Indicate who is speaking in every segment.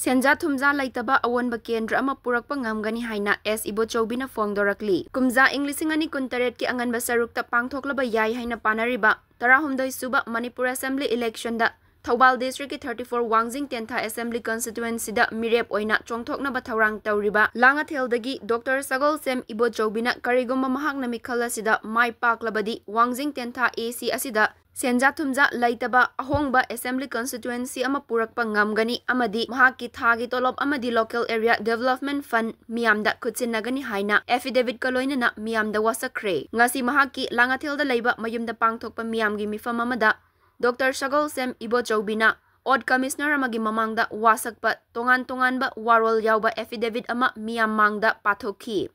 Speaker 1: Senja thumja laitaba awonba kendra ama purakpa ngamgani haina S Ibochobina fongdorakli. Kumja Inglisingani kuntaret ki anganba sarukta pangthoklaba yai haina panariba. Tarahumdoi suba Manipur Assembly election da Thoubal District ki 34 Wangjing Tentha Assembly constituency da mirep oina chongthokna ba thaurang tawriba. Langatheldagi Dr. Sagol Sem Ibochobina karigumba mahakna mikhala sida mai paklabadi Wangjing Tentha AC asida Senja thumja laitaba ahongba assembly constituency ama purakpa ngamgani amadi mahaki thagi tolop amadi local area development fund miamda kutsinagani haina affidavit kaloinana miamda wasakre ngasi mahaki langathelda leiba mayumda pangthokpa miamgi mifam amada Dr. Sagol Sem Ibochobina Odd Commissioner amagi mamangda wasakpa tongan-tonganba warol yauba affidavit ama miam mangda pathokhi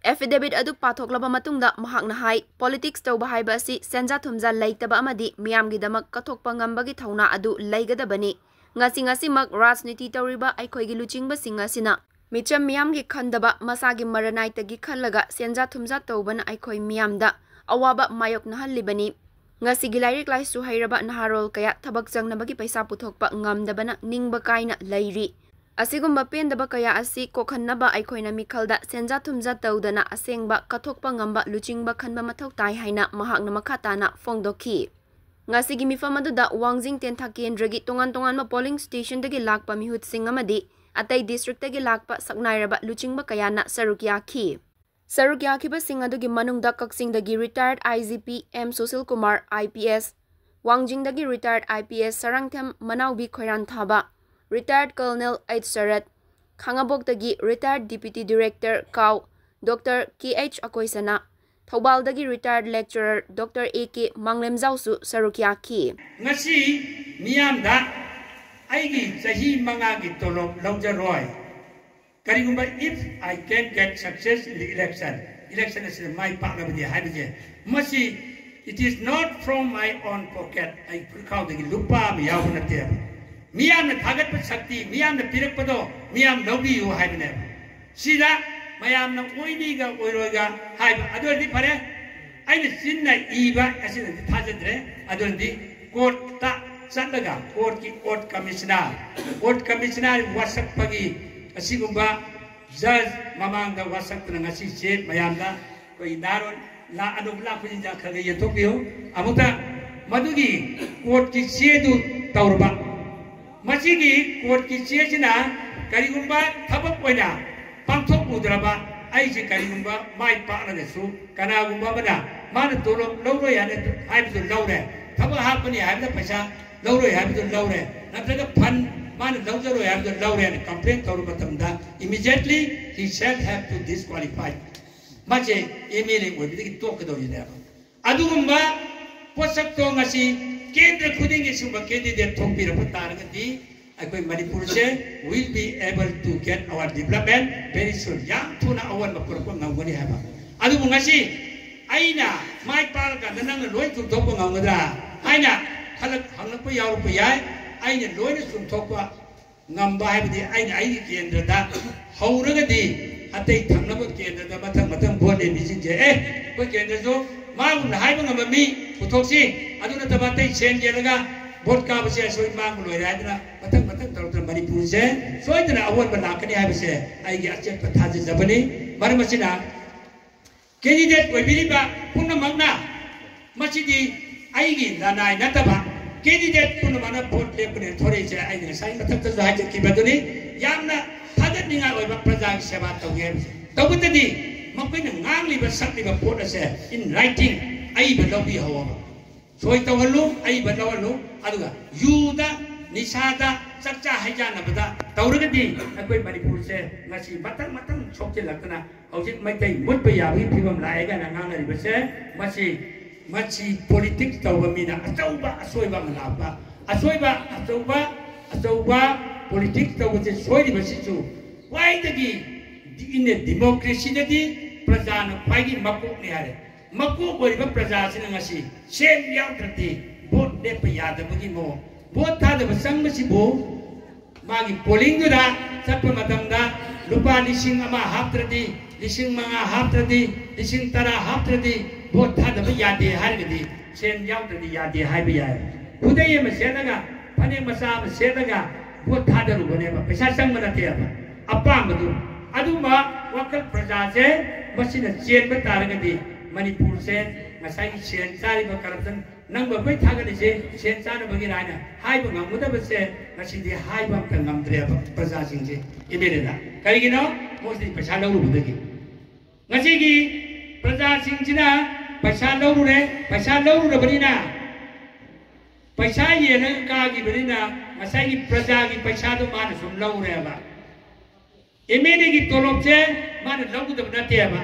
Speaker 1: Affidavit adu pathoklaba matungda mahakna hai politics tawba haiba asi senja thumja laitaba amadi miyamgi damak kathokpa ngambagi thauna adu laigadabani ngasi mak rajniti tawriba aikhoigi luchingba singasina micham miyamgi khandaba masagi maranai tagi khallaga senja thumja tawbana aikhoi miyamda awaba mayok nahallibani ngasi gilairik laisu hairaba naharol kaya thabak jangnabagi paisa puthokpa ngamdabana ningba kaina lairi Asigumba pendaba kaya asi kokhannaba aikhoina mikhalda senja thumja tawdana asengba kathokpa ngamba luchingba khanba mathau tai haina mahakna makhatana fongdokhi ngasigi mifam aduda Wangjing Tentha kendragi tongan ma polling station dagi lakpa mihut sing amadi atai district dagi lakpa saknairaba luchingba kayana sarukya khiba sing adugi manungda kaksing dagi retired IGP M Susil Kumar IPS Wangjing dagi retired IPS Sarangthem Manaubi Khoiran Thaba Retired Colonel H. Sarat, Khangabok dagi Retired Deputy Director Kaw, Dr. K.H. Akoisana, Thoubal dagi Retired Lecturer Dr. A.K. Manglemjausu Sarukyaki.
Speaker 2: Ngasi miyam da aigi sahi mangagi tolop longjaroy. Karigumba if I can get success in the election is my partner with the hydrogen. Masi it is not from my own pocket. I count the lupa miyawunate. Miyam na thagat pa sakti, miyam na pirak pa do, miyam lobi yu hai bine. Sida, mayam na oini ga oiroga hai ba. Adol di pare, ay na sin na iba, kasi na di thajad re, adol di court ta sandaga, court ki court commissioner wasak pagi, kasi gumba judge mamang da wasak na ngasi jet mayam na koi naron la anong la ko jinja khaga yatok yo, amuta madugi court ki sedu taurba. Masigi court ki chesina karigumba thabak oina pangthok udraba aiji karigumba mai pakna desu kanagumba bana mana tolo lawro yane haibu lawre thaba hapani haibu paisa lawro haibu lawre natraga fund mana lawjaro haibu lawre and complaint tawru batamda immediately he shall have to disqualify mache emele oibidi tokdo yine adugumba posak to ngasi Kendra khudingi sumba candidate thongpira pataragati akoi Manipur se will be able to get our development very soon yang thuna awan mapurko ngawani haba adu ngasi aina mai palga nanang loi tum thokko ngawadra aina khalak hanglakpa yawrpa yai aina loi tum thokpa ngamba habdi aina ai kendra da hauragadi atai thangnaba kendra da mathang bode bijinje ko kendra jo maun haiba ngami putoksi aduna tabatay change laga vote ka base soi mang loi raidna matang tawtra Manipur se soi dana awon banakani ha base ai gi achek pathaje jabani marmasina candidate oi biliba punna magna masidi ai gi lanai nataba candidate punna mana vote lepne thore je ai gi sai matang ta haje ki baduni yamna thadat ninga oi ba praja seva tawge tawbutadi makoina ngangli ba sakli ba vote ase in writing ai ba lobi hawa Soy tawalu, ay balawalu, aduga, yuda, nisada, sakcha hajana bada, tauragadi, ako'y Manipur se, ngasi matang chokche lakana, hawjit may tay mut bayawi pibam laiga na ngana riba se, machi politics tawamina, asoy ba malapa, asoy ba politics tawase soy riba sisu, why dagi in a democracy dagi prajana pagi makuk ni hare. Maku beriba praja sini ngasi sem yang terti bot de payada bagi mo bot ada besang masih bo magi polling tu dah sampai matang dah lupa lising ama hap terti lising manga hap terti lising tara hap terti bot ada payade hari gedi sem yang terti yade hari bayar budaya masih ada ga pane masa masih ada ga vote thadarubaneba paisa changmana teaba apambadu aduma wakal praja se masina chenba taragadi manipur se ngasai chen sari ba corruption nangba koi thagani se chen chana bagi raina haiba ngamudaba se ngasidi haiba ka ngamdreba praja singje imereda karigino mostly paisa lawrubudagi ngasigi praja singjina paisa lawrurabadina paisa yena kagi badina ngasai praja gi paisa do mana sum lawreba emene gi tolop se mana lawudaba nateba